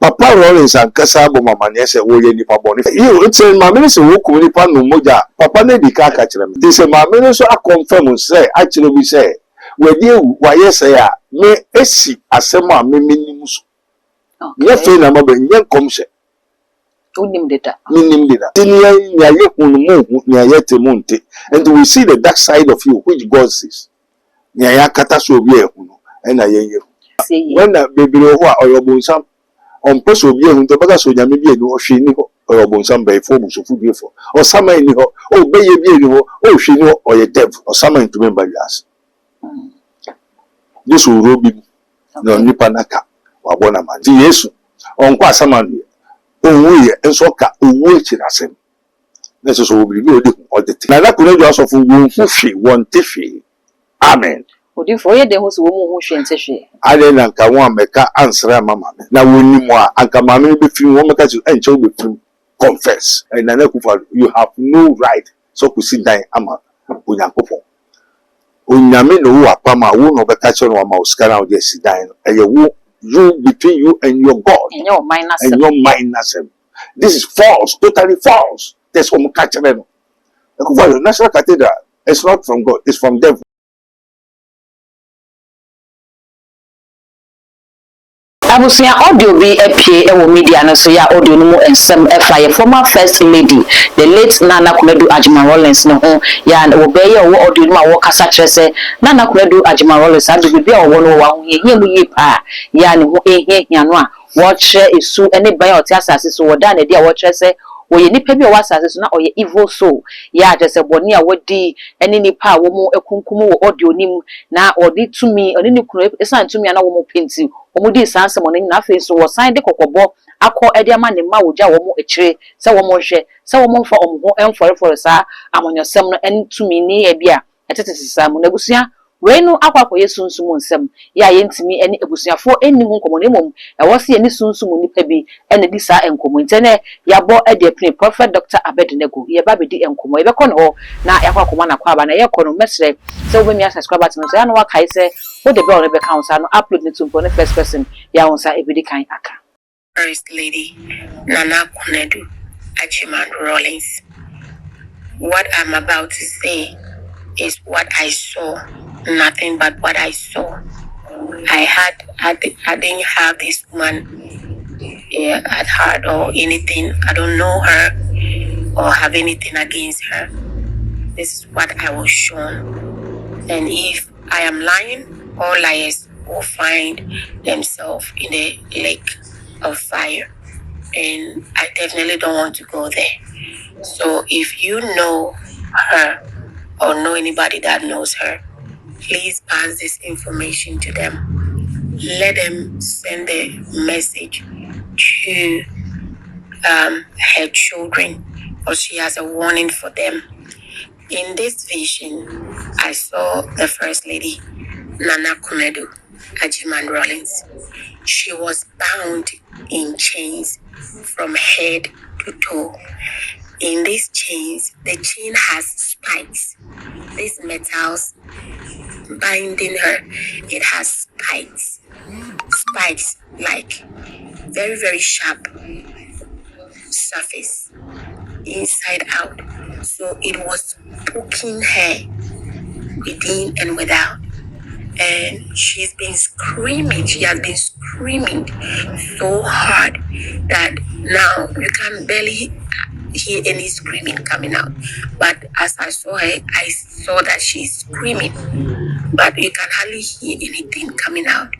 Papa Rollins and Casabo Mamma say, "Oh, you nipa boni." You it's a mammy say, "Who could nipa no moja?" Papa ne di ka catch them. This a mammy so I confirm say actually we say, "We dear why say me esi asema me minimus." Ye fe na mabe nye komse. Unim data. Minim data. Tinia nya ye hunu nya ye temunte. And we see the dark side of you which God sees. Nya ya kata so bi ehunu. Na ye. When the baby ho a oyobonsam on person bi ehunu to baka so nya me bi enu ohwe ni ho oyobonsam bai fo musofu bi fo. O sama ni ho. O beye bi enu ho. O hwe ni ho oye dev. O sama ntu member yas. This will robi no nipa naka wa bona man. Ti Yesu onkwa asama no. Onwe enso ka owo ekirasem. Na so so obi bi odi odete. Na kuna jo aso fu wo hwe won tehwe. Amen. Odi for ye de ho so wo mu ho hwe ntehwe. Ale na nka won ameka ansra mama me. Na woni mu a anka mama be firi won meka to enche be firi confess. And na kufa you have no right so ku sit down ama onyankopon. Onyame no wo apama wo no beka che no ama oskara wo de sit down. Eye wo you between you and your God. And your minus. And your minus. This is false, totally false. That's what I'm catching. The National Cathedral, it's not from God, it's from devil. Abusia audio bi epie ewo media no so ya audio no mu ensem efa ye former first lady the late Nana Kumedu Ajima Rollins no ho ya wo be ye wo audio no ma wo kasa kire se Nana Kumedu Ajima Rollins adu bi a wo no wa ho ye mu yi pa ya ne ho ehia no a wo kire esu ene ban oti asase so wo da na dia wo kire se wo ye nipa bi o wasase so na o ye evil soul ya jese boni a wodi ene nipa wo mu ekunkum wo audio nim na odi tumi oni ni kunu esan tumi na wo mu penti omudi sanse mo na afi so wo san de kokobo akọ ede ama ne ma woja wo mu ekire se wo mo hwe se wo mo mfa omho emforefore sa amonyosem no entumi ni e bia etetesesa mo na busua we no akwakọ yesunsumu nsem ya yentimi ene ebusuafo ennimu nkomo ne mom e wo se ene sunsumu nipa bi ene di sa enkomo ntene yabo ede pne Prophet Dr. Abednego ye ba bedi enkomo ye be kono ho na yakwakọ na kwa ba na ye kono mesre se wo be mi subscriber no so ya no wakai se wo de be on be count no upload ne tumpo ne first person ya won sa ebedi kan aka. First Lady Nana Kumedu Ajima Rollins. What I'm about to say is what I saw, nothing but what I saw. I didn't have this woman at heart or anything. I don't know her or have anything against her. This is what I was shown. And if I am lying, all liars will find themselves in the lake of fire. And I definitely don't want to go there. So if you know her or know anybody that knows her, please pass this information to them. Let them send a message to her children, or she has a warning for them. In this vision, I saw the First Lady, Nana Kumedu Ajima Rollins. She was bound in chains from head to toe. In these chains, the chain has spikes. These metals binding her, it has spikes. Spikes like very, very sharp surface inside out. So it was poking her within and without. And she's been screaming. She has been screaming so hard that now you can barely hear any screaming coming out. But as I saw her, I saw that she's screaming, but you can hardly hear anything coming out.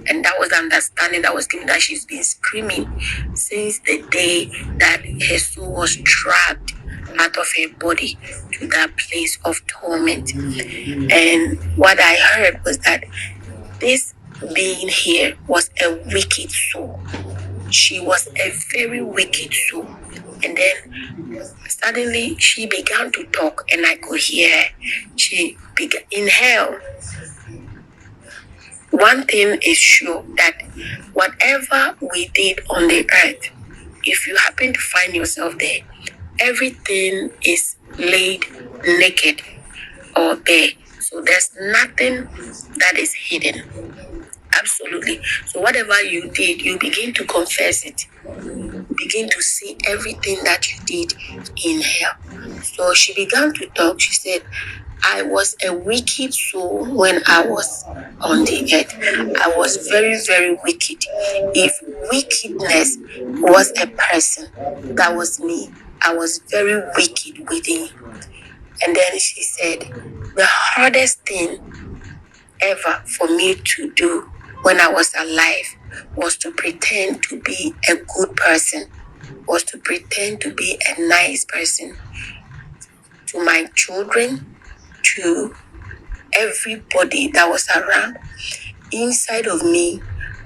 And that was the understanding that was given, that she's been screaming since the day that her soul was dragged out of her body to that place of torment. And what I heard was that this being here was a wicked soul. She was a very wicked soul. And then suddenly she began to talk, and I could hear her. She began in hell. One thing is sure, that whatever we did on the earth, if you happen to find yourself there, everything is laid naked or bare. So there's nothing that is hidden Absolutely. So whatever you did, you begin to confess it. Begin to see everything that you did in her. So she began to talk. She said, I was a wicked soul when I was on the earth. I was very, very wicked. If wickedness was a person, that was me. I was very wicked within. And then she said, the hardest thing ever for me to do when I was alive was to pretend to be a good person, was to pretend to be a nice person to my children, to everybody that was around. Inside of me,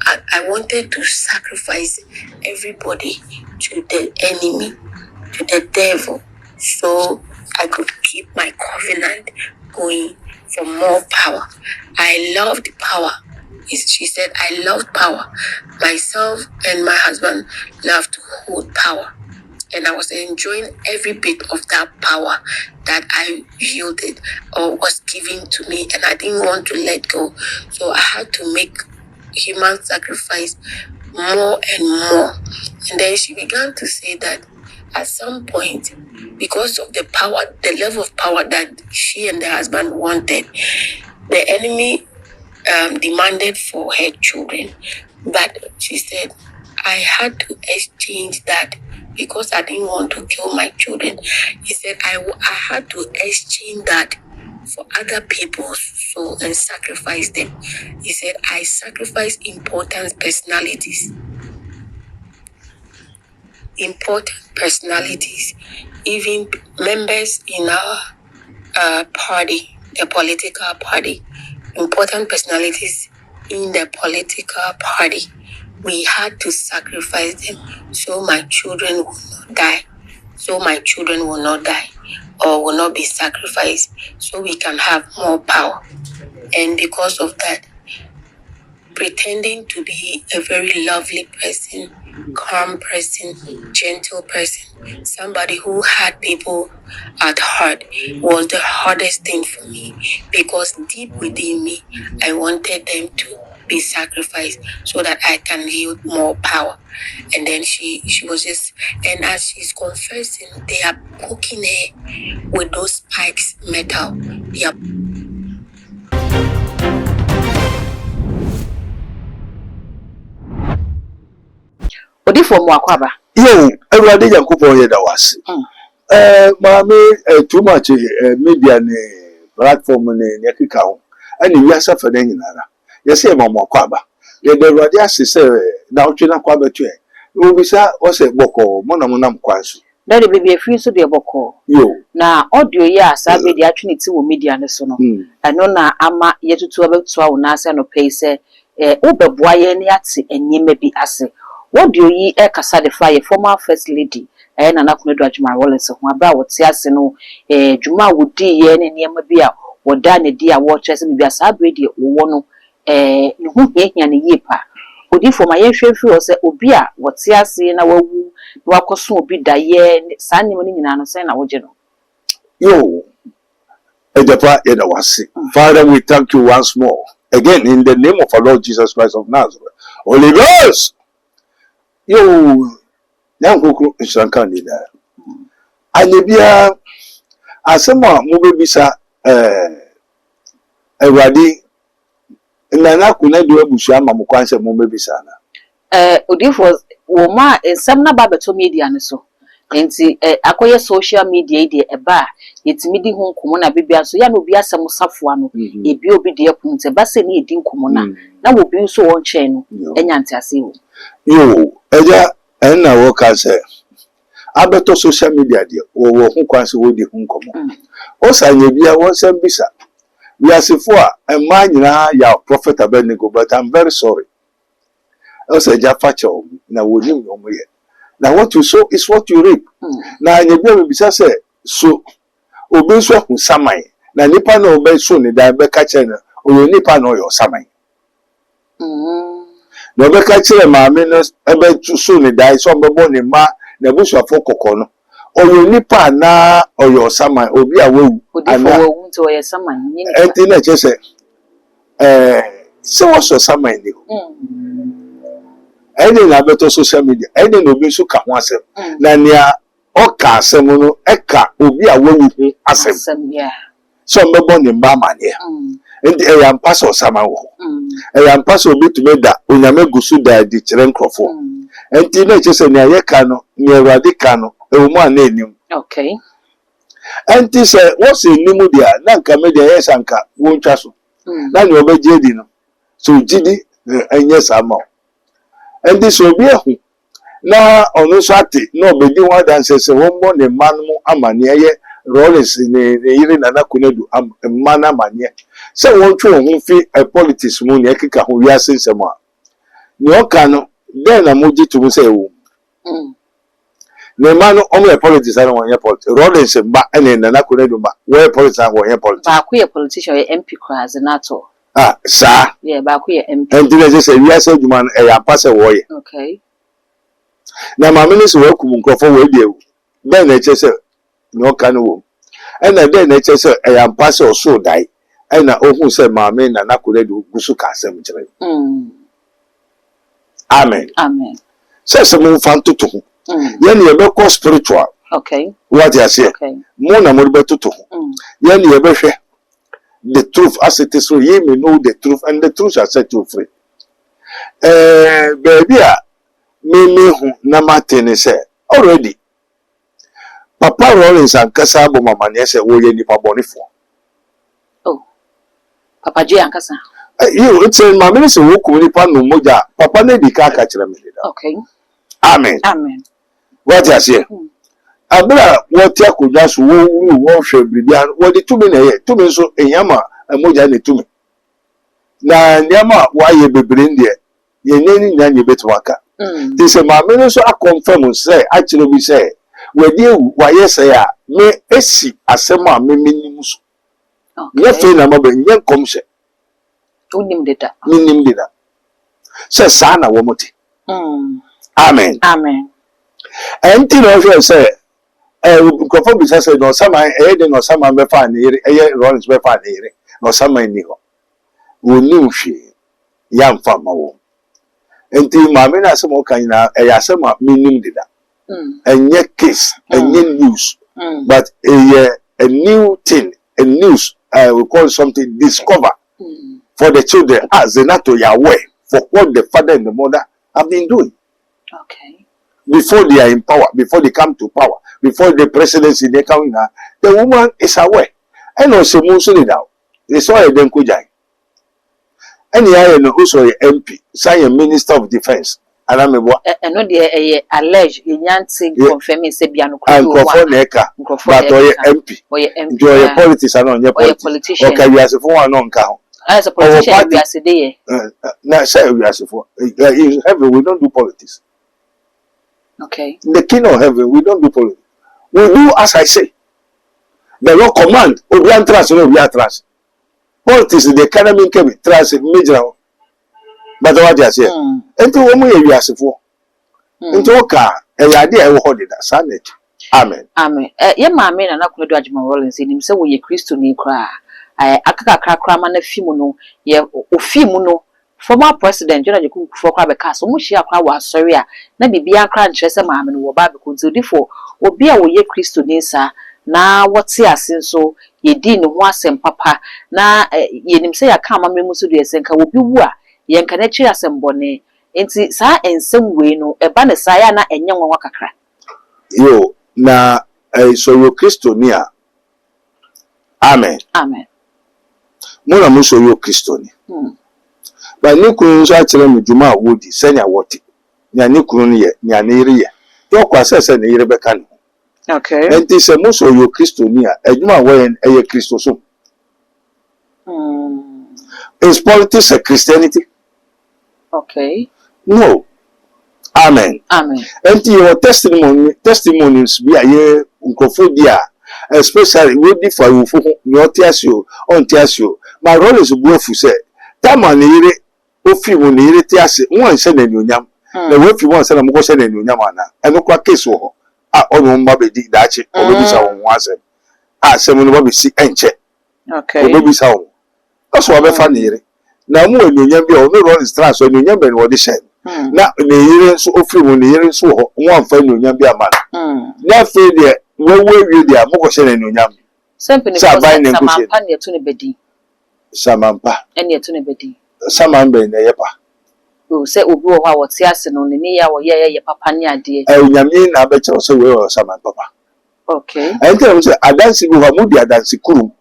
I wanted to sacrifice everybody to the enemy, to the devil, so I could keep my covenant going for more power. I loved power. She said, I loved power. Myself and my husband loved to hold power. And I was enjoying every bit of that power that I yielded or was given to me. And I didn't want to let go. So I had to make human sacrifice more and more. And then she began to say that at some point, because of the power, the level of power that she and the husband wanted, the enemy demanded for her children. But she said, I had to exchange that because I didn't want to kill my children. He said, I had to exchange that for other people's soul and sacrifice them. He said, I sacrifice important personalities. Important personalities, even members in our party, the political party, important personalities in the political party. We had to sacrifice them so my children will not die. So my children will not die or will not be sacrificed so we can have more power. And because of that, pretending to be a very lovely person, calm person, gentle person, somebody who had people at heart was the hardest thing for me, because deep within me, I wanted them to be sacrificed so that I can yield more power. And then she was just, and as she's confessing, they are poking her with those spikes metal. They are Odi for mo akwaba. Yo, everybody Yankopon here that was. Mama, too much media platform ne yakika ho. And we are suffering nyinara. Yes, mama akwaba. Ye the radio say na otwe akwaba tu e. We be say o say boko mo na monam kwanso. Na de baby free so de boko. Yo. Na audio ya sabe de atwe ne ti wo media ne so no. Eno na ama yetutu abetu a wona ase no pay say obeboa ye ne ate enyema bi ase. What do you kasa de fire former first lady Nana Kunedu Ajimara Rollins ho aba wo te ase no dwuma wodi ye ne niam bi a woda ne di a wo kyese bi asa bredi wo no ne ho hia ne yepa odi for ma ye hwehwe o se obi a wo te ase na wawu na wakoso obi da ye sa nim ne nyina no sen na woje no Yo Edepa yeda wase. Father, we thank you once more again in the name of our Lord Jesus Christ of Nazareth. Holy Ghost. Yo, Yankoko Nshanka Nida. Anebia asema mubebisa Ewadi Nana Kunedu Ebusha Mamukwanse mubebisa na. Odifo woma ensem na ba beto media ne so. Enti akoye social media de eba yetimi di ho nkomo na bibia so ya no obi asem safo ano ebi obi de akunte ba se ne edi nkomo na wo bi so won chen no enya ntiase wo. Yo, eja enna wo ka se abeto social media de wo ho kwanse wo di ho nkomo. O sanye bia won sem bisa. We are sefo a emma nyina ya prophet Abednego, but I'm very sorry. O se ja facho na wo nim no mo ye. Now what you sow is what you reap. Now anyebia we bisa say so obi so hu saman na nipa na obi so ne da be ka che na o nipa na o yo saman. Na obi ka che ma me no ebe so ne da so mbebo ne ma na busu afọ kokọ no o nipa na o yo saman obi a wewu ana wo nti o ye saman ni enti na che say So what's your summary? Any na beto social media, any no be so ka ho asem. Na nia oka asem no eka obi a wawu hu asem. Yeah. So mbebo ne mba mane. Enti e yam pass osama wo. E yam pass obi to me da onyame gusu da di kire nkrofo. Enti na che se nia ye ka no, nia Awurade ka no, e wo mu ana enim. Okay. Enti se wo se nimu dia na nka me dia yes anka wo ntwa so. Na ni obeje di no. So jidi enye sama. Enti so bi ehu na onu so ate na obedi wa dan se wo mo ne man mu amane ye Rollins ne yire Nana Kunedu man amane. Se won twa ho fi politics mu ne ekeka ho wi asensem a. Ne oka no den na moji to mu se wo. Ne man o mo politics na won ye politics. Rollins ba ene Nana Kunedu ba we politics won ye politics. Ba ku ye politician ye MP cross nato. Ah, sa. Yeah, ba ku ye MP. Enti na se wi ase djuma e ya pass wo ye. Okay. Na mamini so wa kum nkrofo we die wo. Den na che se no ka no wo. Ena den na che se e ya pass o so dai. Ena ohun se mame Nana Kunedu gusu ka asem kire. Amen. Amen. Se mo fan tutu. Ye ne be ko spiritual. Okay. What you say? Okay. Mo na mo be tutu. Ye ne be hwe the truth as it is, so ye may know the truth, and the truth shall set you free. Baby, me who na matene say already. Papa Rollins and Kasabo Mama say, "Oh, ye nipa bonifo." Oh, Papa J and Kasa. You it's a mammy say, "Who could nipa no moja?" Papa ne di kaka chira me. Okay. Amen. Amen. What you say? Abra what ya ko just wo hwe bibia wo de tumi na ye tumi so enyama emoja ne tumi na nyama wa ye bebre ndie ye nyeni nyanye betwaka ti se ma me so a confirm say a kire bi say we die wa ye say a me esi asem a me minim so ye fe na ma be nye kom se Unim data. minim dida se sa na wo moti amen Amen. enti no hwe say Crawford bisa say no sama de no sama be fa ne eye Rollins be fa ne no sama ni ho woni hwe ya mfa ma wo enti ma me na asem o kan na asem minim dida enye case enye news but a new thing a news we call something discover for the children as they not to aware for what the father and the mother have been doing. Okay. Before they are in power, before they come to power, before the presidency they come in, the woman is aware. And also, they saw a Denkujai. And here, who saw a MP, say a minister of defense. And I'm a no, they allege in Yancy confirming Sebiano and Neka, but MP, your politics are on your politician. Okay, you as a one on count. As a politician, we are today. Now, say we are for in heaven, we don't do politics. Okay. In the kingdom of heaven, we don't do politics. We do as I say. The law command, we are trust, we are trust. Politics, the economy can be trust, major. But what you say? Into one way you ask for. Into a car, a idea I will hold it. Sonnet. Amen. Amen. Ye mammy and Uncle Dodgeman Rollins in himself with your Christo ni cry. Akaka kraman a fimuno, ye ofimuno. Former President John Jacob for Crabbe so much ya was sorry, maybe be a crunch, Chester Mamma, or Babico, so therefore, or be a way Christo Nisa. Now, what's here since so ye didn't was and papa. Now, ye didn't say a come and Musu de Senka will be wa, ye can actually as some bonnet. And see, sir, and some way no, a banner sayana and young wakakra. Yo, na so your Christo near. Amen. Amen. Mona muso yo Christo ni. But Nikun so actually me Juma Woody, senior what nya Nikun ye, nya Niri ye. Yo kwase se ne yire beka no. Okay. And this a muso yo Christo ni a Juma when a Christo so. Is politics a Christianity? Okay. No. Amen. Amen. And your testimonies be a year uncofodia, especially would differ you for your tiasio, on tiasio. My role is a buofu say, Taman ire, Ofi will near tiasi, one send in your yam. The work you want send a more send in your yamana, and no crack case or on Bobby did that, or maybe someone was it. Ah, someone will be sick and check. Okay. Baby sound. That's what I found here. na mu enunyam bi o no run stress so enunyam be no de hye na ne yire nso ofiri mu ne yire nso ho won amfa enunyam bi ama na fe de wewe de amoko hye na enunyam sempre ne ko samampa ne to ne bedi samampa ene to ne bedi samambe ne yepa o se obi wo ha wote ase no ne ya wo ye papa ne ade enyam na be kire so we o samampa papa okay ente mo se adansi bi ho mu di adansi kurum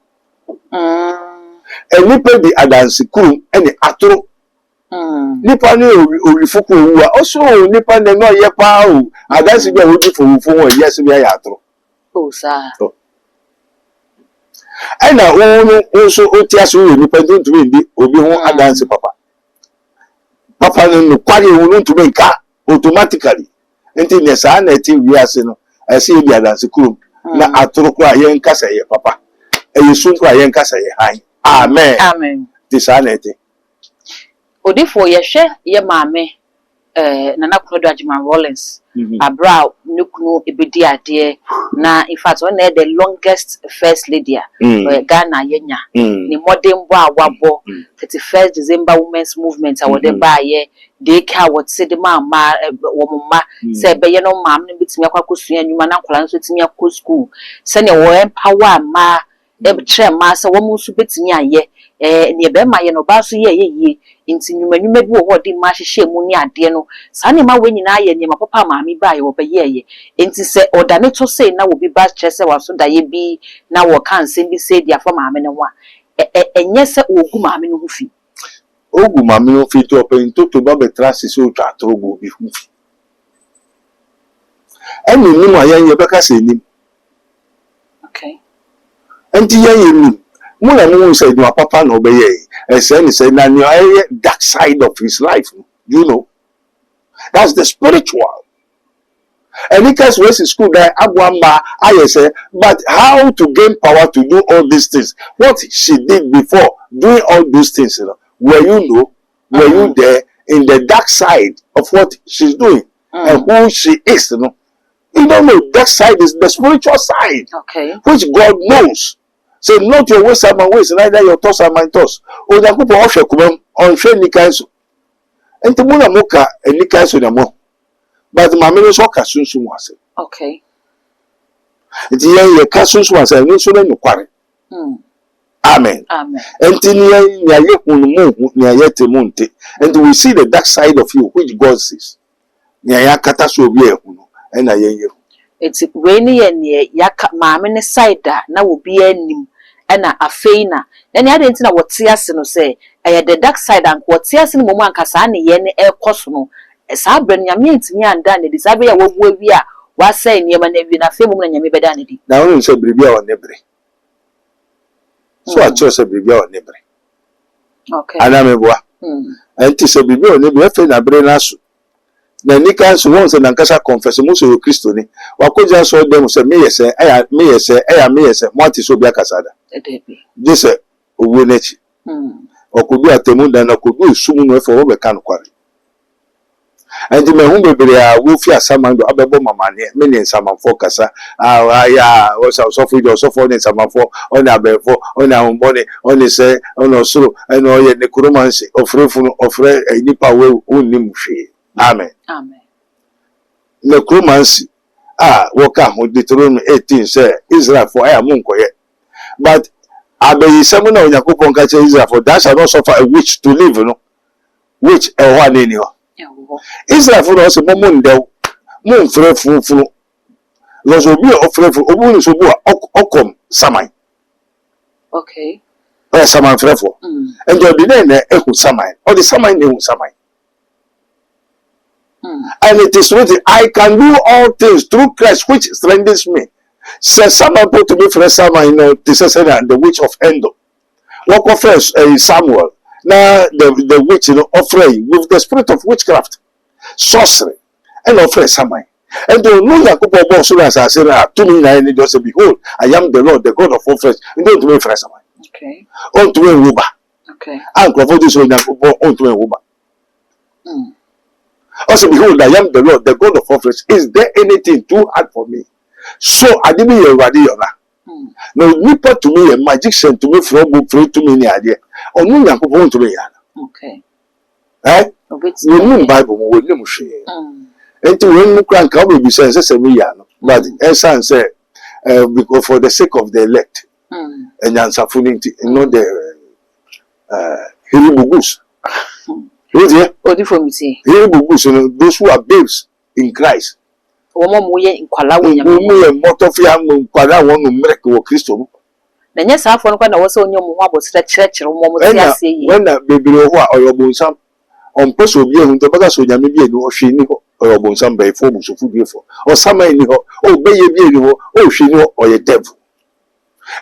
enipa di adansi kurum ene atoro nipa ni ori fuku owu a oso nipa ne no ye pa o adansi bi a wodi fufu won yes bi ya atoro o sa ena wonu nso otiaso we nipa ntumi ndi obi ho adansi papa no kwari wonu ntumi nka automatically enti ne sa na ti wi ase no ase bi adansi kurum na atoro kwa ye nkasa ye papa eyesu kwa ye nkasa ye han amen ti sa na ti odifo ye hwe ye maame Nana Kunedu Ajima Rollins abra nukunu ebedi ade na in fact one the longest first lady Ghana yenya ni modern bo awabo 31st December women's movement awode ba ye de ka what say the mama wo mama say be ye no mam no bitimi akwakosu anwuma na nkola nso timi akọ school se ne wo empower ma e betre ma se wo mu su betimi aye ne be ma ye no ba so ye inti nyuma bi wo hodi ma hihye mu ni ade no sa ne ma wenyi na ye ne ma papa maami ba ye wo be ye inti se odane to say na wo bi ba kyerese waso da ye bi na wo kan se bi se dia fa maami ne wa enye se ogu maami no hufi ogu maami no fi to open to ba betra se so twa trogo bi hufi eni ni mo ayen ye beka se ni okay enti ye ni Muna mu say no papa no be ye. Say na the dark side of his life. You know. That's the spiritual. And he can went to school there, Aguamba, I say, but how to gain power to do all these things? What she did before doing all those things, you know, were you there in the dark side of what she's doing and who she is, you know? You don't know, that side is the spiritual side, which God knows. Say not your ways are my ways, neither your thoughts are my thoughts. O da kupo ohwe kumem onhwe nikanso. Enti mu na muka nikanso na mo. But mama no so ka sunsun wase. Okay. Enti ye ka sunsun wase no so na nukware. Amen. Amen. Enti ni ye hunu mu ni ye temu nte. And we see the dark side of you which God sees. Ni ya kata so obi ehunu. E na ye. Eti we ni ye ne ya mama ne side na obi anim. Ena afeina na ne ade ntina wote ase no se the dark side and wote ase no momu ankasa ne ye ne ekoso no sa bra nyame ntimi anda ne disabe ya wawu awi a wasai niema na wi na fe momu na nyame beda ne di na wonu se bribi a onebre so a cho se bribi a onebre okay ana meboa enti se bribi a onebre fe na bre na so na nika so won se na nkasa confess mo so Kristo ni wakoja so dem se me yese mo ati so bia kasada this owo nechi okodu atemu da na okodu sumu no efo wo be kan kware andi me hu bebere a wo fi asamando abebo mama ne me ne nsamanfo kasa ya wo so fu jo so fo ne nsamanfo ona abefo ona humbone ona se ona soro eno ye ne kuromansi ofre nipa we unnim hwe amen amen ne kuromansi woka ho Deuteronomy 18 say Israel for aya munkoye but abeyi semu na Onyankopon ka che Israel for that shall not suffer a witch to live no which ehwa ne ni ho Israel for us mo ndew mo mfre funu lozo bi ofre funu obu ni so bu okom saman okay saman frɛ fo and you dey na ehu saman or the saman ne hu saman and it is written, I can do all things through Christ which strengthens me. Says someone put to me for someone, this is the witch of Endor. Walk of first Samuel. Now the witch, offering with the spirit of witchcraft, sorcery, and offer someone. And the no Jacob also as I said to me, I need to say, behold, I am the Lord, the God of all flesh. And don't do it for someone. Okay. On to a Ruba. Okay. And cover this one on to a Ruba. Also, behold, I am the Lord, the God of all flesh. Is there anything too hard for me? So I didn't hear Radiona. No, nipper to me, a magician to me, from to me, any idea. Or no, to me. Okay. Eh? We Bible, we know she. And to win crank up will be says but Esan said, because for the sake of the elect, and answer funity, not the Hiribugus. Hiribugus, those who are babes in Christ. Woman, we in Kuala, Motofia, Kuala, one to make or Christo. Then yes, I found when I was on your mobile church or when that baby or your bonesam on person will be on the Bagaso, maybe no she knew or bonesam by 4 months of food before, or some any oh, baby, oh, she know or a devil.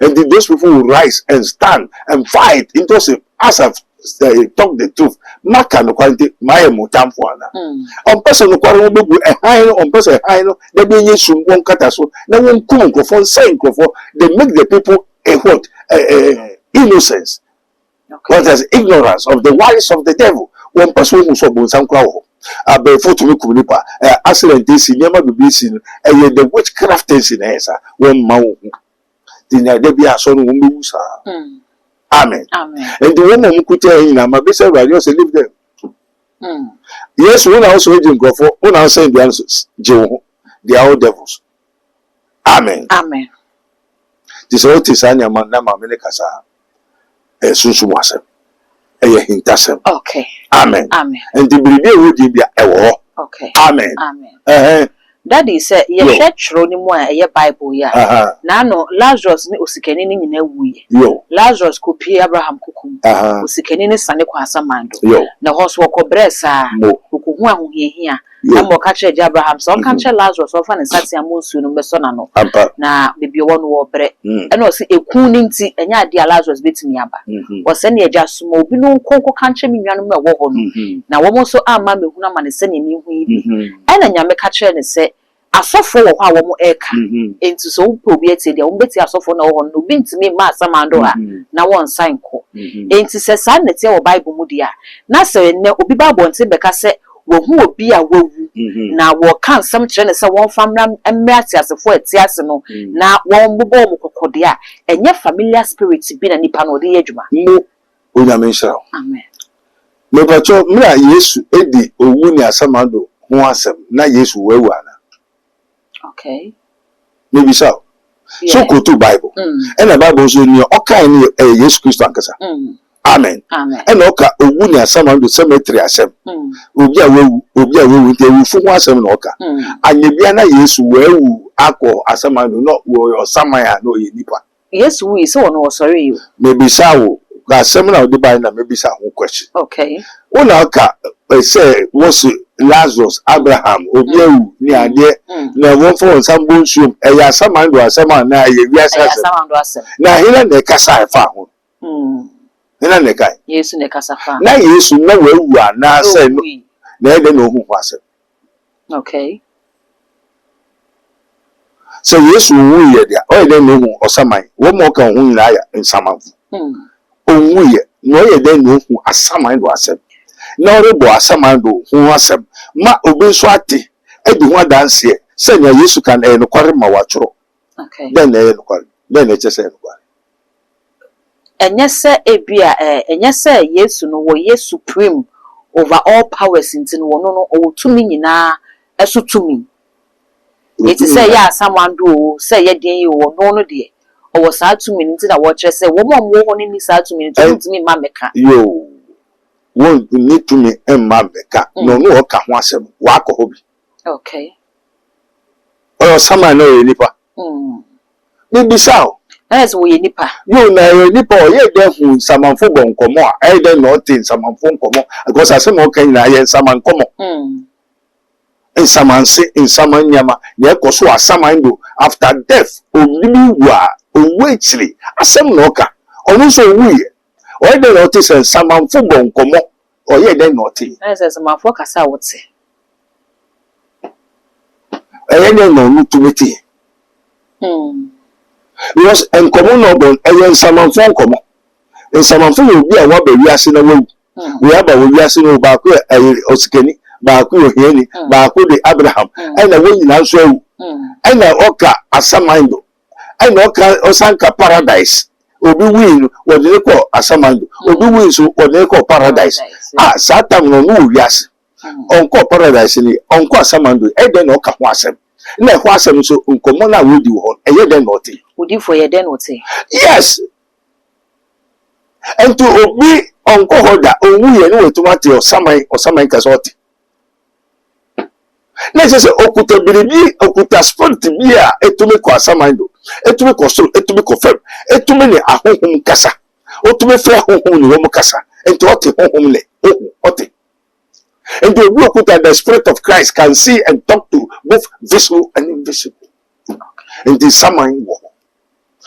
And those people will rise and stand and fight into him as I've talk the truth. Maka no quality, my motamfuana. On person no quarrel a high on person a high no, they be soon one cataso, no one come for saying for they make the people a what innocence. What is ignorance of the wiles of the devil. One person who saw some crowd. Before to me, Kulipa, accident is in never be seen, and the witchcraft is in answer. One mouth. Then there be a son who moves her. Amen. Amen. And the woman who could tell you, my best ever, you say, live there. Yes, one also reading go for one answer the answers. Joe, they are all devils. Amen. Amen. This is what is Anya Manama Menecasa. A Susumasa. A hintasem. Okay. Amen. Amen. And the baby would be a war. Okay. Amen. Amen. Daddy said, "Ye church running more a Bible ya." Nano Lazarus ni usikeni ni nyina wuye. Lazarus kopi Abraham kukum. Usikeni ni sane kwa asamando. Na hoso wokobresa. Okuhu ahohia. Na mo ka kire Abraham so kan kire Lazarus so fa ne sate amonsu no beso na no. Na bibi wonu wo bre. E na o se ekun ni nti enya ade Lazarus betimi aba. O se ne eja suma obi no konko kan kire mi nwanom e wo ho no. Na wo mo so ama mehu na ma ne se ne ni hu yi bi. E na nyame ka kire ne se asofo wo ha wo mo eka enti so wo obi eti dia wo beti asofo na wo no bi ntimi ma asamando ha na won sign ko enti se sa na tie wo Bible mu dia na se ne obi Bible nti beka se wo hu obi a wawu na wo kan sam kire ne se won famra emmati asefo eti ase no na won bobo mo kokode a enye familiar spirit bi na nipa no de adwuma mo onyame nshira amen me bacho mra Yesu edi owu ni asamando ho asem na Yesu wawu ana. Okay. Maybe so. So go to Bible. And the Bible so near okay ni Jesus Christ ankasa. Amen. Amen. And oka owu ni asama do cemetery asem. Obi a wewu te wu fu asem na oka. Anye bia na Yesu wewu akọ asama do no wo osama ya no ye nipa. Yesu we so no sorry you. Maybe so ga asem na odi bai na maybe so one question. Okay. Una oka say was Lazarus, Abraham, Obiu, ni ade na won for sambo nsum eya samando asama na ye wiasa na hina ne kasa fa ho hina ne kai Yesu ne kasa fa na Yesu na wawu na say no na ede no hu kwase. Okay. So Yesu wu ye dia o ede no hu osaman wo mo kan hu nyina ya nsamanfu onwu ye no ede no hu asaman do asem na orebo asamando hu asem ma obi so ate edi hu adanse senya Yesu kan no kware ma wachoro. Okay. Then no kware then chese no kware enye se ebia enye se Yesu no wo Yesu supreme over all powers in wo no o tumi nyina eso tumi eti se ya asamando se ye den yi wo no de o wo sa tumi nti na wo kire se wo mo wo ni sa tumi ntumi ma meka yo won need to me emma beka no no ka ho asem wa ko hobi. Okay. O sama na ye nipa ni bisao as we nipa yo na ye nipa o ye de hu samanfo bonkomo a e de no tin samanfo nkomo because asem o kan na ye samankomo en samanse en samanyama ye ko so asamando after death o libi wa o wechiri asem no ka onu so wuye o de notice and samanfo bonkomo o ye de notice as samanfo kasa wote e de no nutumeti because en komo no bon e samanfo nkomo en samanfo obi a wa ba wiase na wawu we aba wo wiase no ba ko osikeni ba ko ohiani ba ko de Abraham e na wo nyina so awu e na oka asamando e na oka osanka paradise obi win what they call asamando obi win so what they call paradise satan no no wiase onko paradise ni onko asamando e den no ka ho asem na ho asem so nkomo na we di ho e ye den no te odi for ye den no te yes and to obi onko hoda owu ye no wetumate osaman ka so te na se okuta biribi okuta spirit bi a etumi ko asamando etumi ko so etumi ko fem etumi ne ahohom kasa otumi fra ahohom ne wo kasa enti ote ahohom ne ote and the okuta the spirit of Christ can see and talk to both visible and invisible and the saman wo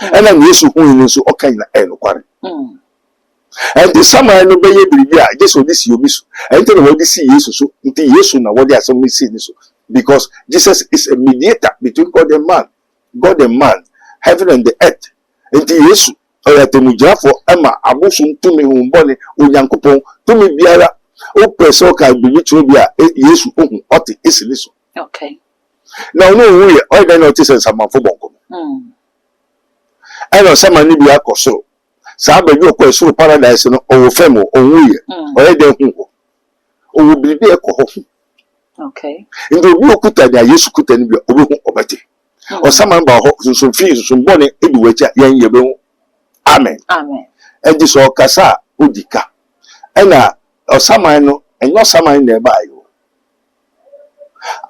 and then yesu hu ni so okan na e no kware and the saman no be ye biribi a just obi si obi so enti no wodi si yesu so enti yesu na wodi asem si ni so because Jesus is a mediator between God and man, heaven and the earth. Enti Yesu oyatemujafo ama abosun tumi humbone onyankopon tumi biara o person ka bibi trobia Yesu ohun oti isini so. Okay. Now no we o dey notice samanfo bonko. I know samani bi akoso. Sa ba bi okọ paradise no o femo ohun ye. O dey hu. O bibi ekọ. Okay. In the real kuta da Yesu kuta ni bi obi hu obete. O saman ba ho sunsun fi sunsun bone ebi wecha yen yebe hu. Amen. Amen. And this o kasa odika. Ena o saman no enyo saman na ba yo.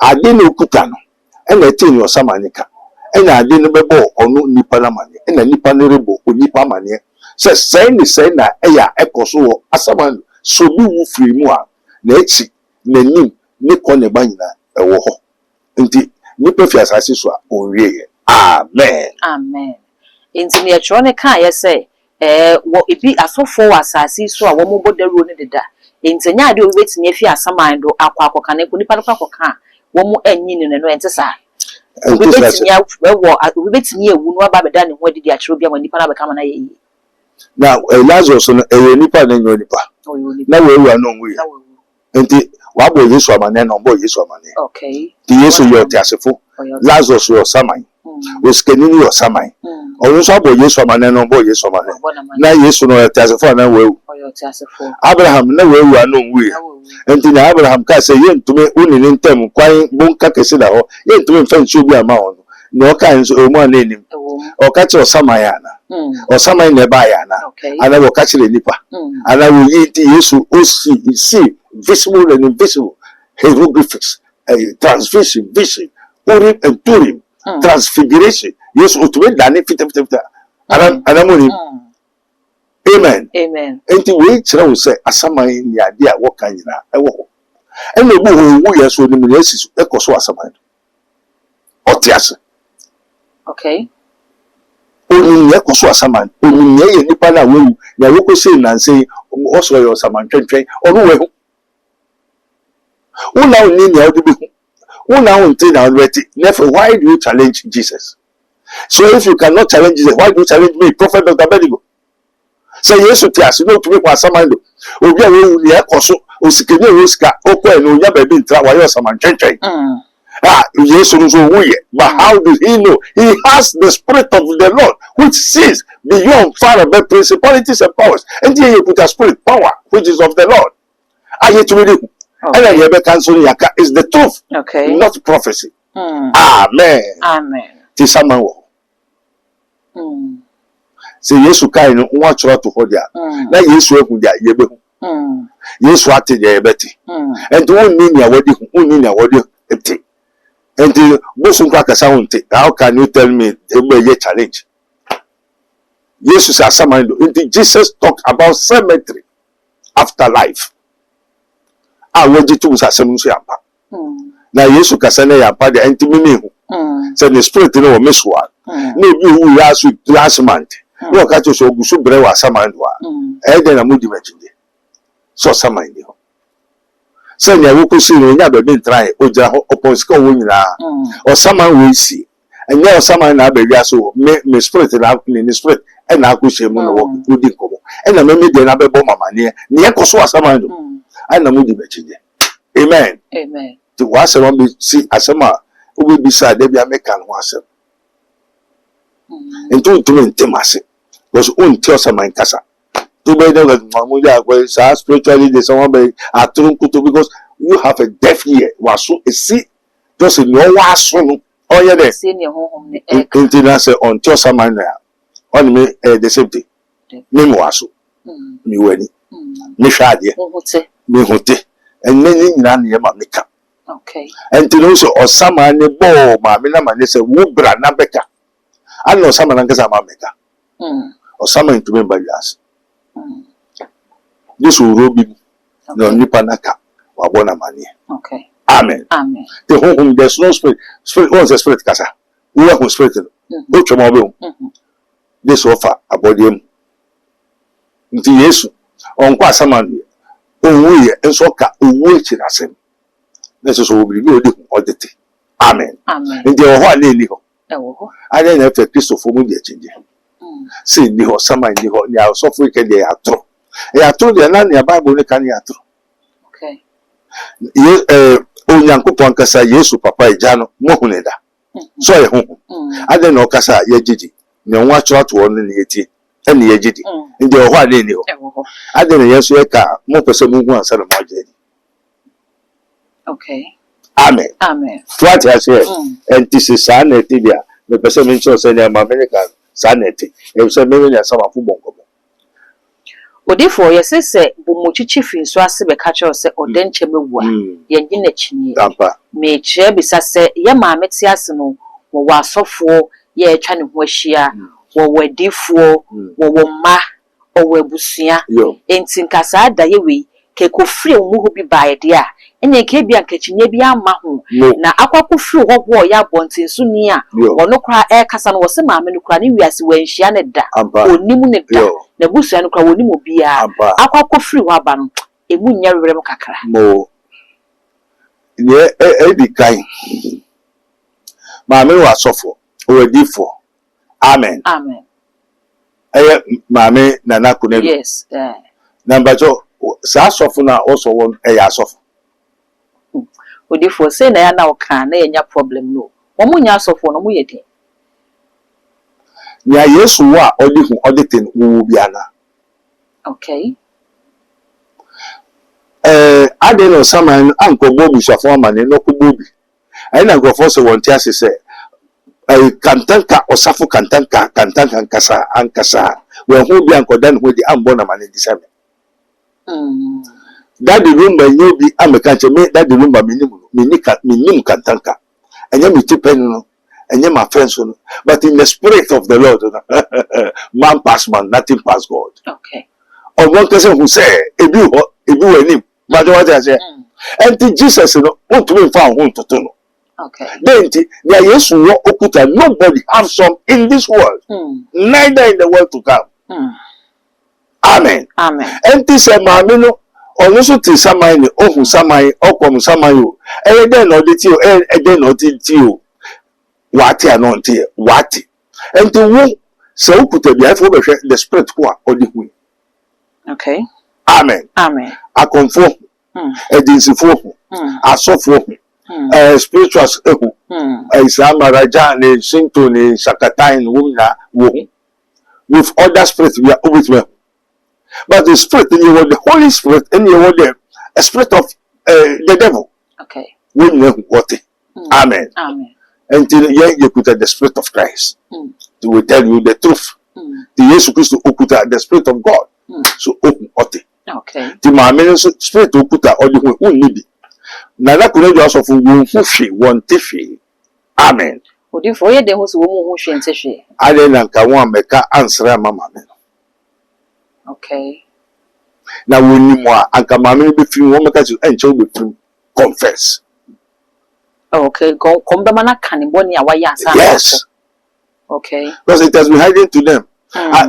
Ade no kuta no. Ena ti ni o saman ka. Ena ade no bebo onu nipa na mane. Ena nipa no rebo onipa mane. Se na eya ekoso wo asaman so bi wu firi mu a na echi na nim ne kone banyina ewo ho nti ni pefi asase so a onwie ye amen amen nti ne etro ne kan ye say wo ebi asofo asase so a wo mo bodaruo ne deda nti nya ade obi betimi afi asaman do akwa ne ko nipa no akwa wo mo anyi ne no ente sa obi betimi ewu no aba beda ne ho adidi akiro bia nipa na beka na ye na Lazarus no nipa na nyo nipa na we ewu no nwe nti wabo Yesu amane no bo Yesu amane okay ti Yesu yo ti asefo Lazarus yo saman oskenini yo saman o so abo Yesu amane no bo Yesu amane na Yesu no ti asefo na we ti asefo Abraham na we ewu no nwe nti na Abraham ka se ye ntume unini ntem kwan bonka kese da ho ye ntume mfa nsu bi ama ho no ka nso o mu anenim o ka che o saman ya na o saman na ba ya na ana wo ka che nipa ana wo yi ti Yesu o si visible and invisible hieroglyphics, transvision, vision, Urim and Turim, transfiguration. Yes, ultimate dani fita. Anamoni. Amen. Amen. Enti we chira wo say asama ni ade a wo kan nyina e wo. E na bu wo yeso ni mu yesu ekoso asama. Otiase. Okay. Oni ekoso asama. Oni ye nipa na wo na wo ko say nanse oso yo asama twentwen. Onu we ho. Una ni ni odibi una until now therefore why do you challenge Jesus? So if you cannot challenge Jesus, why do you challenge me, Prophet Dr. Bedigo? Say yes to us, no to me kwa samando. Obi a we ni ekoso osikeni osika okwa no nya ba bi ntra wa yo saman twentwen. Yes so we but how does he know? He has the spirit of the Lord which sees beyond far above principalities and powers. And here you put a spirit power which is of the Lord. Are you to read? And then you cancel yaka is the truth, okay, not prophecy. Amen. Amen. Tisaman wo. Say Yesu kai no nwa choro to ho dia. Na Yesu ehu dia yebe hu. Yesu ate dia yebeti. And won ni nia wodi hu, won ni nia wodi ete. And bosun kwa kasa hunte. How can you tell me the challenge? Jesus asamando. Jesus talked about cemetery, afterlife. Woji tu asem nso yampa na Yesu kasa na yampa de antimini hu say the spirit no meswa na obi hu ya so last month no ka cho so ogusu bre wa samando a de na mudi machinde so samandi ho say na wo ko si no nya ba bi ntrai o jira ho oponsika wo nyina o saman we si enya o saman na ba wi so me spirit na ni spirit e na akohye mu no wo di nkomo e na me de na be bo mama ne e ko so asamando ana mudi bechije amen amen ti wase won be si asema obi bisa de bia meka no asem ntu ntumase because until someone kasa to be there like spiritually there's someone be because you have a deaf ear was so see just in your was oh yeah there say until someone on me the same thing me was me weni me shade me hote and then na na ma meka okay and you know so or someone bo ma me na ma say wo bra na beka and no someone nkasa ma meka or someone to remember us this will robi no nipa naka wa bona mani okay amen amen the home there's no spirit what's the spirit kasa we work with spirit no twemo be this offer abodi em nti yesu onkwa asaman onwe ye enso ka owu ekira asem na so obi bi odi odete amen amen nti o ho ale ni ho ewo ho ale na fe Christopher mu de chinje say ni ho saman ni ho ni asofo ke de atro de na ni Bible ni kan atro okay onyankopon kasa Yesu papa ejano mo huneda so ye hu ade na okasa ye jiji ni nwa chura to onu ni etie ene ye jiji ndi o ho ale ni ho ade na Yesu e ka mo pese mu hu ansa na mo jiji okay amen amen what I say and this is sanity dia me pese me ncho se ni America sanity e se me ni asama fu bonko odifo yesese bomochichi finso ase be ka che se odenche mewa ye nyina chinye me kire bisa se ye maame ti ase no wo wasofo ye etwa ne ho ahia wo wadifo wo ma wo abusua enti nkasa da ye we ke kofri mu ho bi bae de a ene ke bia nkachinye bi ama ho na akwakofri ho ho ya bontin so ni a wono kra e kasa no wo se maame no kra ne wiase wanhia ne da onimu ne da na busua no kra wonimu bia akwakofri ho aba no emu nya rere mo kakra mo ye di kan maame wa sofo wadifo amen amen maame nana kunedu yes number 2 sa sofo na also won ya sofo odifo say na ya na oka na enya problem no wo nya sofo no mo yede ni Yesu wa odihu oditen wo bia na okay ade no saman anko bobi swafo amane no ko bobi ai na go force won ti ase se kantanka osafo kantanka kasa ankasa we hu bi anko dan ho di ambo na mane disame that the room by you be ameka che me that the room by minim kantanka enye mi tipen no enye my friends no but in the spirit of the Lord man pass man nothing pass God okay one person who say ebi wanim but what I say and Jesus no want to be found who to no okay then there Yesu wo okuta nobody have some in this world neither in the world to come amen amen and this maame no onu so ti samai ni ohun samai okom samai o den no de ti o den no ti o wati anonti wati and to wo se okuta bia fo be hwe the spirit ko a odi hu okay amen amen akonfo edinsifo asofo spirituals ehu isamaraja ni sinto ni sakatain wumna wo with other spirits we are with me. But the spirit in you, the Holy Spirit in you, the spirit of the devil. Okay. We know what. Amen. Amen. Until you put the spirit of Christ. They will tell you the truth. The Jesus Christ will put the spirit of God. So open what. Okay. The main spirit will put all the who need it. Now that could also for one tiffy. Amen. Would you for you the host who shouldn't say? I didn't want make answer mama. Okay. Now when you more anka mama be free one make you enjoy be free confess. Okay, come the mana caniboni awaya. Yes. Okay. Because it has been hiding to them.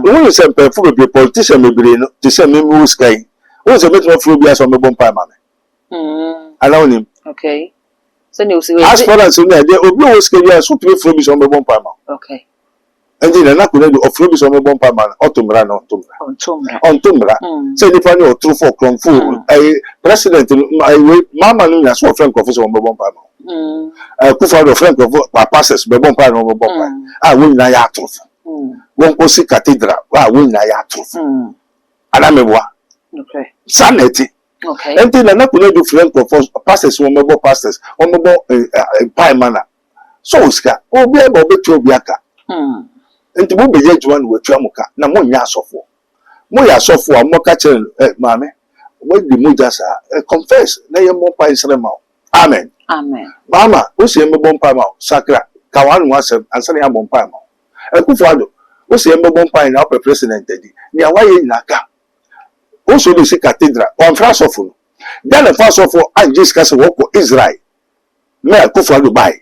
When you say for be politician me be no to say me who sky. When you make no free be as on me bon pa mama. Allow him. Okay. So you see as far as you know there obi who sky be so to free be on me bon pa mama. Okay. And then na could do free be on me bon pa mama otumra na ontumra. Say the funny or true for kronfu president mama no na so friend confess on me bon pa mama. Kufa do friend of passes be bon pa no bon pa. We na ya true. won ko si cathedral wa won na ya to ana meboa Okay. sanity Okay. enti na kuno do friend for pastors won mebo pastors won mebo pie mana so uska obi e bo betu obi aka enti mo beye juwa no watu amuka na mo nya asofo mo ya asofo a mo ka chere maame we di mo jasa confess na ye mo pa isre ma amen mama o se mebo mpa ma sakra ka wan no asem ansa ya mo mpa ma ekufo ado o se mebo mpa na president di ni awaye nyaka o so do si cathedral on France of no then the first of all and Jesus Christ work for Israel me ekufo ado buy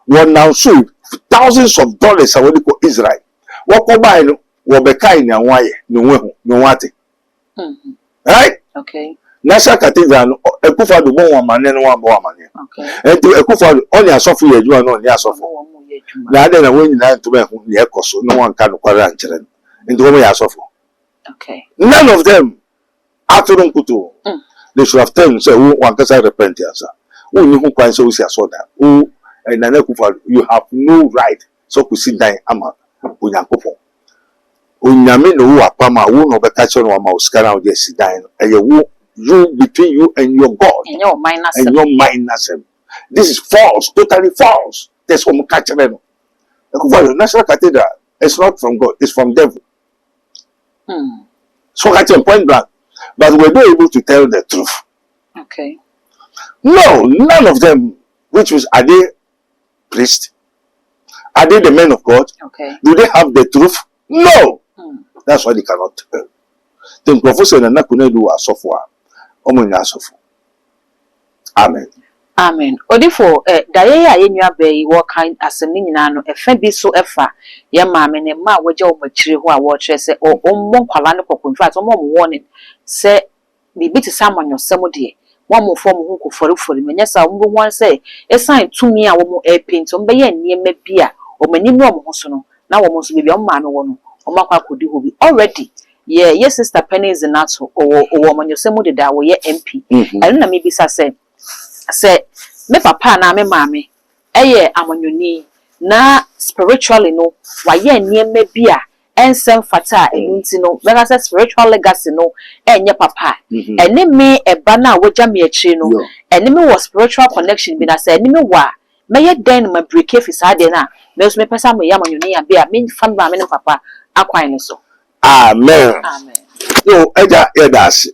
one now so thousands of dollars away ko Israel what ko buy no wo be kai ni anwaye ni wehu ni wate right Okay. National Cathedral ekufo do bon wa mane no wa bo wa mane Okay. enti ekufo do oni asofo ye adwuma no oni asofo na ade na wenyi na nto be hu ni ekoso no wan ka no kwara nkyere enti wo ya asofo. Okay. None of them atụrụ nkutu they should have told say one person repent answer who ni hu kwan say we see asoda who na na kufa you have no right so ku sit down ama onyankopon onyame no wo apama wo no be catch no ama uskara wo dey sit down you between you and your God And your minus this is false, totally false. That's what we catch no the National Cathedral is not from God, it's from devil. So catch him point blank. But we're not able to tell the truth. Okay. No, none of them, which was, are they priests? Are they the men of God? Okay. Do they have the truth? No. That's why they cannot tell. The professor and Nakune do a software. Amen. Amen. Odifo daye ya yenua be wo kan asem ni nyina no efa bi so efa ye maame ne ma waje o machire ho a wo kire se o mmon kwala ne kokon fa so mo warning se bibi ti samanyo sem de wo mo fo mo hu ko forifori menye sa wo won se esan tumi a wo mo paint o be ye niema bi a o mani no mo ho so no na wo mo so bibi o maame wo no o makwa kodi ho bi already ye sister Penny is not o mo nyosem de da wo ye MP enu na me bisa se me papa na me mame eye amanyoni na spiritually no waye niema bi a ensem fata enunti no bega say spiritual legacy no enye papa ene me eba na wagya me akire no ene me was spiritual connection bi na say ene me wa meye den ma break efisa de na me so me pesa mo yamanyoni ya bi a me fan ba me ne papa akwan ne so. Amen. Amen. Yo eja edas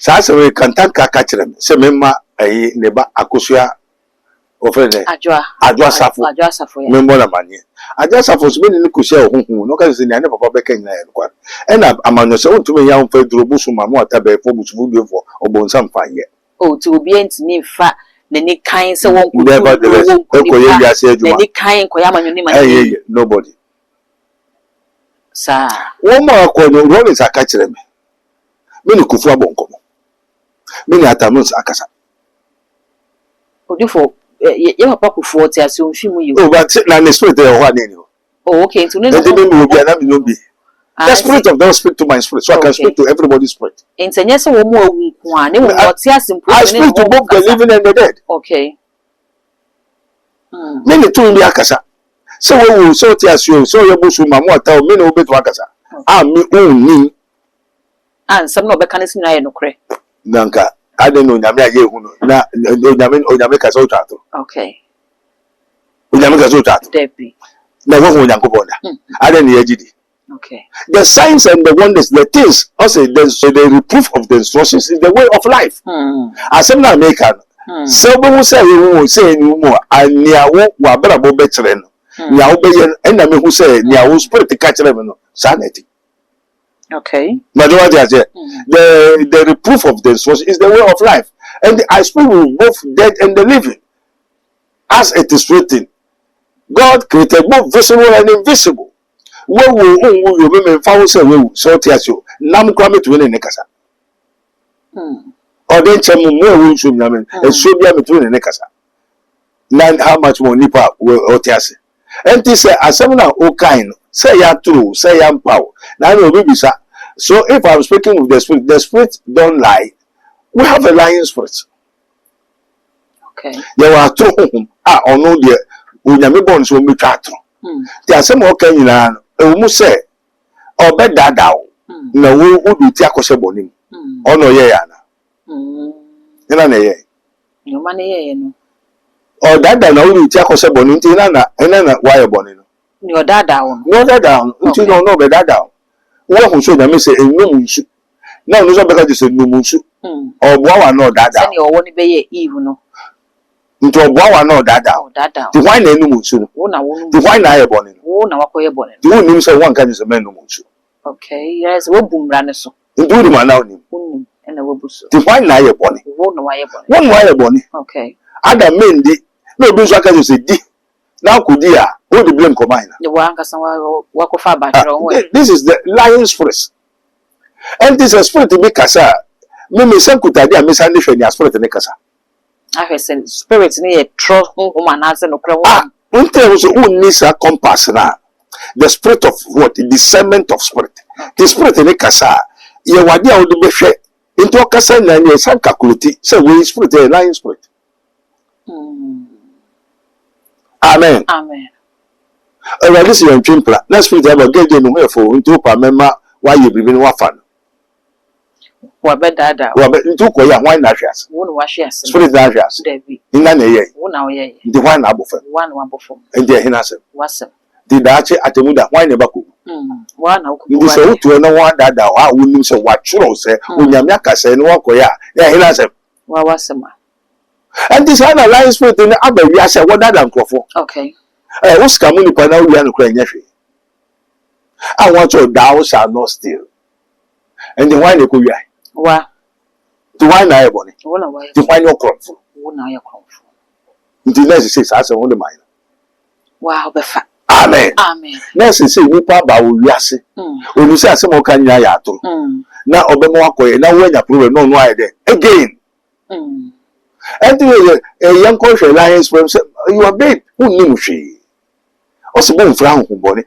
sa se we kantan ka ka kire me se me ma ayi ne ba akosua ofene adwa safo me mo na manye adwa safo so me ni kosia ohunhun no ka se ni ane papa be kan na e kwa e na amanyo se ontumi ya mfa duro busu ma mo atabe fo busu fu fo obonsam fa ye o to obi entimi fa nani kan se won ku ko ye ya se aduma nani kan ko ya amanyoni ma nobody sa wo mo akono ro sa ka kire me ni kufu abonkomo me ni atamus akasa odifo ye papa kufu oti ase onfi mu yi o but na the spirit dey ho ani o okay to no be na me no be the spirit of God speak to my spirit so I can speak to everybody's spirit entenye se wo mu awu ku an ne wo oti ase mpo I speak to both the living and the dead. Okay. Me ni tu ndi akasa se wo so oti ase o so ye bosu ma mo ata o me na obetu akasa mi onni ansem no be kan si na ye nokre nanka ade no nyame aye hu no na onyame ka so tato. Okay. Onyame ka so tato Debi na wo hu nyankopon da ade ne yagidi. Okay. The signs and the wonders, the things also the reproof of the instructions is the way of life. Asem na American so bo say you say ni mo aniawo wa bra bo be kire no niawo be ye na me hu say niawo spirit ka kire me no sanity. Okay. The reproof of the instruction is the way of life, and I speak with both dead and the living, as it is written. God created both visible and invisible. We will remember found say we so tiasio. Nam kwame to ne nekasa. Or then chemu mo should namen. And so be am to ne nekasa. Nan how much more nipa o tiase. And this say asemna o kind. Say ya true, say ya power. Now no be bisa. So if I'm speaking with the spirit don't lie. We have a lying spirit. Okay. There are true ono de onyame bon so metwa atro. The asem o kan nyina e wo mu say obe dada o na wo odu ti akose bonim ono ye ya na ina na ye no man ye no o dada na odu ti akose bonim ti na wa ye bonim no ni o dada o no dada nti no be dada o wo hu so na me se enum nsu na no so be ka se enum nsu obo wa no dada se ni o woni be ye eve no nti obo wa no dada ti why na enum nsu no wo na wo ti why na ye bonim wo na wakoye bonim ti wo nim se wan ka se enum nsu okay yes wo bumra ne so nti wo ma na onim wonu ena wo buso ti why na ye bonim wo na wa ye bonim won wa ye bonim okay ada mendi na obi so aka se di na kudi a wo the blame combine the one ka san wa ko fa ba tro this is the lion's spirit and this is spirit be kasa me san kutadi a me san hwe ni spirit ne kasa I said spirit ni e tro homa na se no kra wo until so unni sa compass na the spirit of what discernment of spirit the spirit ne kasa ye wade a wo de behwe into kasa na ne san calculate say we spirit a lion spirit amen amen this is your chimpla let's spirit about get no here for into pa mema why you be no afa wa be dada wa be into ko ya why na hwias wo no wa hwias spirit na hwias David ina na ye wo na wo ye the why na abofem wa na wa bofom ende hina se wasem the dache atemuda why na bako wa na ko ndi so utu na wa dada wa wonim se wa tworo se onyame akase ne wakoya ya hina se wa wasem and this other lion spirit in aba wi ase wo dada nkrofo okay uska mu ni pa na wi an kra nyahwe I want to thou shall not steal and the why na ko wi wa the why na ebony wo na wa the why no krofo wo na ye krofo ndi let's say asa wo de man wa obefa amen amen let's say nipa ba wo wi ase onu say ase mo ka nya ya atoro na obemo akoye na wo nya problem no aye de again and the young country lions from you are babe unni muhwe osi bo mfra ho bone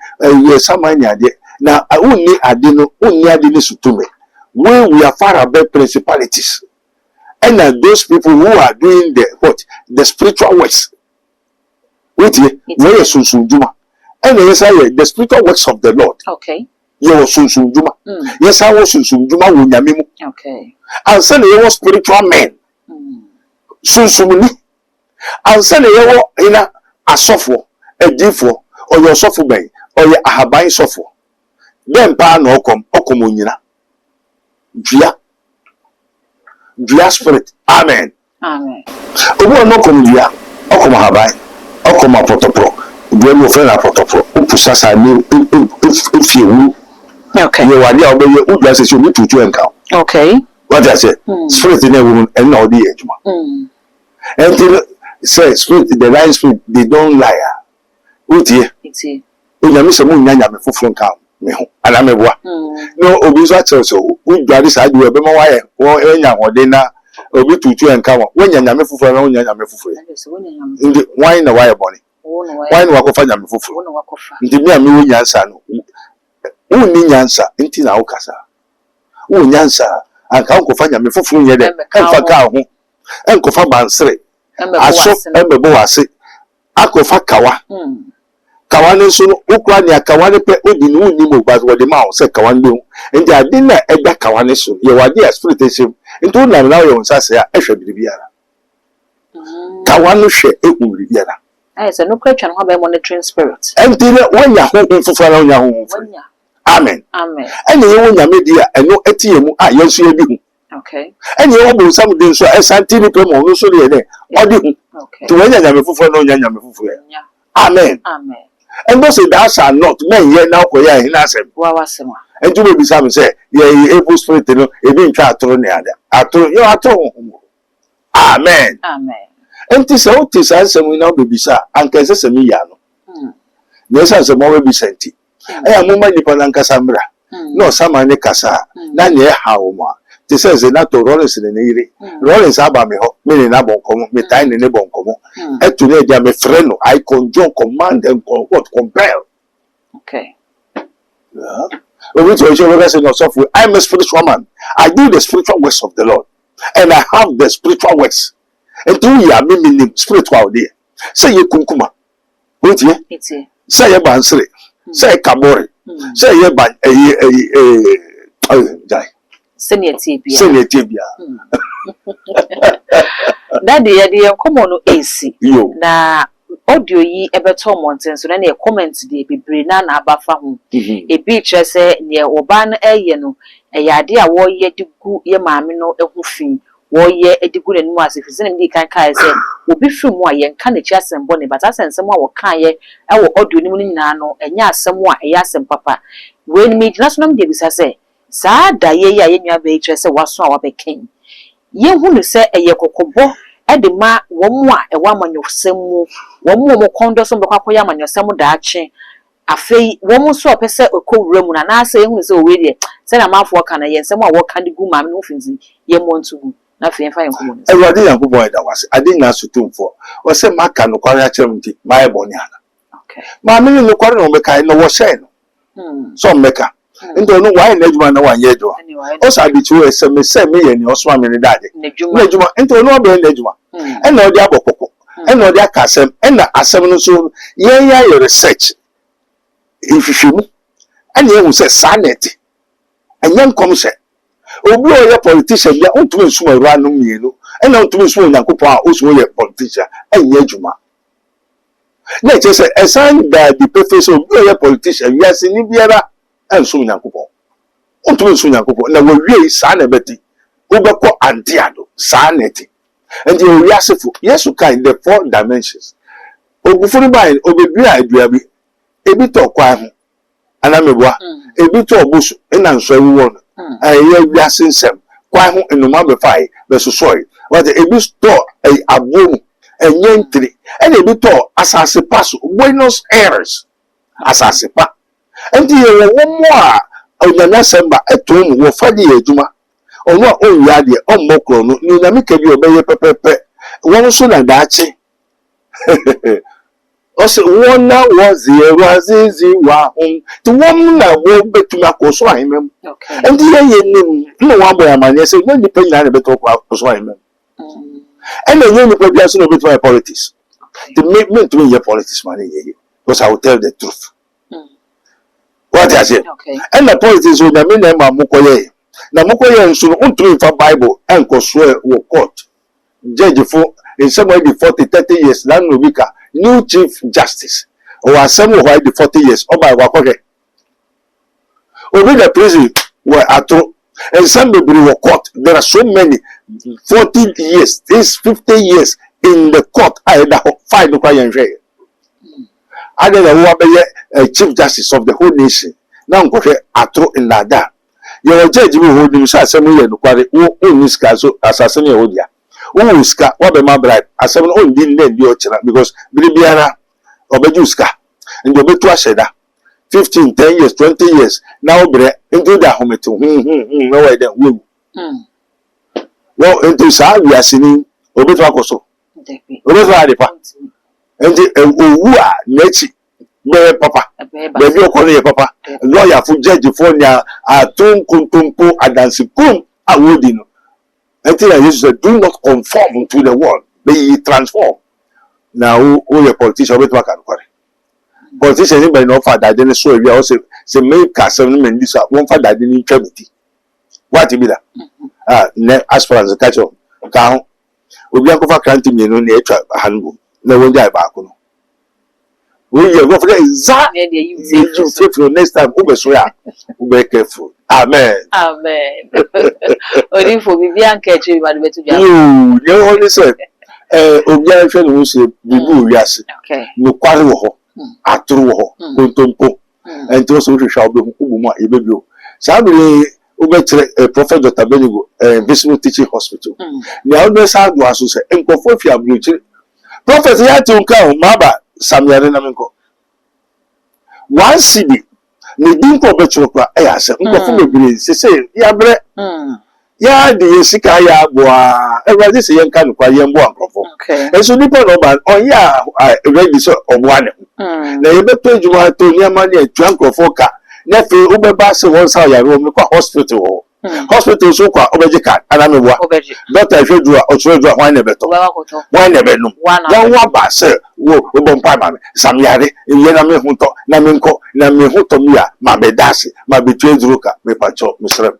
ye samanya ade na unni ade no unni ade ni sutume we are far above principalities and those people who are doing the spiritual works wait we sunsun juma and yes the spiritual works of the Lord okay ye wo sunsun juma yes I was sunsun juma wo nyame mu okay and say ye was spiritual men sunsumuni ansa na yewo ina asofo edifo oyo asofo ben oyo ahaban sofo dem pa na okom onyina dua spirit amen amen obo no kom dua okom ahaban okom apotopro dua mo fe na apotopro opusa sa ni efiewu okay ye wade obeye udua se so ni tutu enka okay what I say spirit na woman and na odi ejuma and say spirit the lion spirit they don't lie utie iti onyame se mu nyanya me foforo nka me ho ana me boa no obi so ache so udware sa de we be ma waye wo enya hode na obi tutu enka wo nyanya me foforo na wo nyanya me foforo ndi why na waye boni why na wakofa nyame foforo ndi mi ame wo nyansa no wo ni nyansa nti na wo kasa wo nyansa anka wo kofa nyame foforo nye de emfa ka ho enkofa bansere aso emebo wase akofa kawa kawa ne so ukwa ne kawa ne pe odi ne woni mo gba wo de ma o se kawa ne ho ndi ade na egba kawa ne so ye wade exploitation nto na na yo nsase a ehwe biribiara kawa no hwe ehu biribiara se no kwatwa no ba monitoring spirit enti ne wonya ho fofo na wonya ho amen amen ene ye wonya medi a eno etie mu a yenso ye bi hu okay ene ye wo bo sam de so esanti ni pe mo no so de ne odi hu okay to wonya nyame fofo na wonya nyame fofo amen amen and those that shall not men here now ko ya hina asem wa wasema and you be sam say ye evil spirit no e bi ntwa atoro ne ada atoro yo atoro amen amen enti se o ti sa asem na be bisa anka se semi ya no na se asem o be senti aya mo ma nipa na nkasa mra no sama ne kasa na ne hawo ma ti se ze na to Rollins ne ire Rollins aba me ho me ne na bonkomo me tai ne bonkomo etu ne dia me freno I conjure command and what compel okay we to show us in yourself I'm a spiritual man I do the spiritual works of the Lord and I have the spiritual works and do ya me spiritual there say ye kunkuma wait ye iti say ye bansere say kabore say ye ban jai senior tibia that the common no AC na audio yi ebeto mountain so na e comment dey bebre na abafa ho e bi kire se ne oba no eye no eyade a wo ye digu ye maame no ehu fi wo ye edigu nanu asefi se ne kan kai se obi fi mu a ye nka na chi asembo ne bata asensem a wo kan ye e wo audio ni mu nyina no enya asem a eya asem papa we ni gina so nam dey bisa se saa da ye ya ye nwa be kire se waso a wabeken ye hu no se eye kokobo edema womu a ewa amanyosem mu womu mo kondo so bekwa koya amanyosem daache afei womu so opese ekowura mu na na ase ehunu se owe de se na mafo ka na yensem a wo ka de gu maame no finzi ye montu gu na afei enfa yenkomo e wade yankobo eda wase ade na sotumfo wo se maka no kware akyerem nti mai boni ana okay maame no kware no meka no wo share no so meka ndo no why na adwuma na wanye adwuma o sa bi chiwo eseme se me ye ni oso amene dade na adwuma ndo no be na adwuma e na odi abokoko e na odi akasem e na asem no so ye ya your research ifishimu e na ehu se sanity enye nkom se obi o ye politician ya ontumi nsuma ru no mienu e na ontumi nsuma Nyankopon a oso ye politician enye adwuma na che se esan da the purpose obi o ye politician ya se ni biara enso Nyankopon ontumi nso Nyankopon na wawie saa na beti ubekọ antiado saa neti and the oriasefo yesu kan the 4 dimensions ogufuru bai obedua aduabi ebi to kwa ho anamebua ebi to obusu ina nso ewu won aye wiasensem kwa ho enuma be fai be sosoi what ebi to abonu enyentri and ebi to asase paso Buenos Aires asase pa and the wo a onyana semba etom wo fadi adwuma ono a onwia de ommokro no ni na meka bi obeye pepepe won so na daache ose wona was azizi wa hom to won na wo betuma koso ahemem and ye nim no wa boy amane se no nipa nyina na beto koso ahemem and no nipa bia so no betuma politics to me to me politics man ye because I will tell the truth. What I say? Okay. And the politics will na me na ma mukoye. Na mukoye nso no untumi fa Bible and koswe wo court. Judge for in somewhere the 40-30 years na no bika new chief justice. Or asem why the 40 years o ba wakoke. Obi the prison were ato and some people were court. There are so many 40 years, this 50 years in the court either fight no kwaya nhwe. Other than who are chief justice of the whole nation. Now nkwohwe atro in that. Your judge will hold him say asem ye no kware wo oniska so asasene ye hodia. Wo uska wo be ma bribe asem no ndi nne ndi ochira because biribiara obejuska ndi obetu asheda 15 10 years 20 years now bre into the hometo no way then wo well into sa we asini obetu akoso obetu adepa ndi owu a nechi be papa be okole ye papa lawyer fu judge for nya atun kuntumpo adansikum awodi no until Jesus said do not conform to the world be ye transform now who your politician obetu aka kware politician ni be no fa dade ni so wi o se make asem ni mendisa won fa dade ni twamiti what be that ne aspirants catch up ka ho obi akofa kranti mienu na etwa hanbo na wonja ba ko no we go for that you next time ube so ya ube careful amen odi fo bibi anka echi ba de betu bia you only said obi a hwe no se bibu wiase no kware wo ho aturu wo ho kontompo enti so hwehwa obe hukumu a ebebio sabiri ube kire prophet Dr. Benigo Visible Teaching Hospital na obe sa do aso se enkofo fi abrochi prophet ya tunka o maba samyare na menko one cd ni dinko betro kwa ase nkofo bebiri sese ya bre ya de sika ya boa everybody say yanka no kwa yembo ankofo eso nipa no ba on ya ready so omwane na yebeto adwuma to niama na atwa ankofo ka na fe ubeba se won sa ya ro me kwa hospital ho hospital so kwa obeje card ana me boa doctor if you do o do why na beto why na be no dan wa ba se wo bo mpa ma me sam yare ewie na me hu to na me nko na me hu to mi a ma be dase ma be tweduru ka me pacho misrem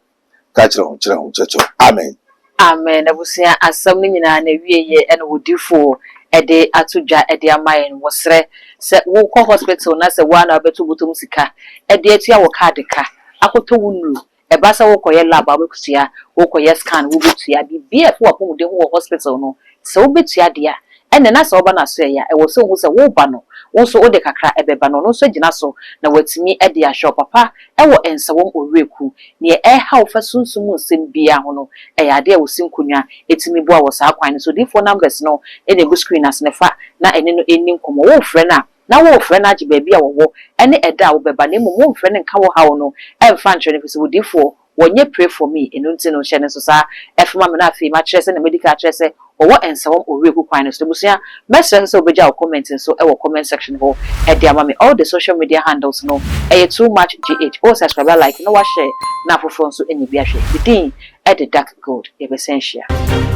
ka kire ho checho amen amen abusia asam ni nyina na wieye ene wodifo ede atudwa ede amaye no wosre se wo ko hospital na se wa na betu butum sika ede atua wo card ka akoto wunu eba sa wo koye lab abekusua wo koye scan wo betua bibia fo apomude ho hospital no se wo betua dia ene na se wo ba na so ya e wo so hu se wo ba no wo so wo de kakra ebeba no so gina so na watimi ede ahwe papa e wo ensa wo oreku ne e ha wo fa sunsumu nsem bia ho no e ya de wo sinkonwa etimi bo a wo sa kwan so di phone numbers no e de go screen as ne fa na ene no eni nkomo wo frɛ na wo frɛ na agi baabi a wo ene eda wo beba na mo frɛ ne nka wo ha wo no e mfa ntwene fi so wo di fo wonye pray for me enu nti no hye ne so sa efema me na afi ma kyerɛ sɛ na medical kyerɛ sɛ owo ensawom oreku kwan no so busia message so obeja comment so e wo comment section ho e dia ma me all the social media handles no e too much gh o subscribe like no wa share na fofo so enyi bi ahwe bidin e the dark gold e be essential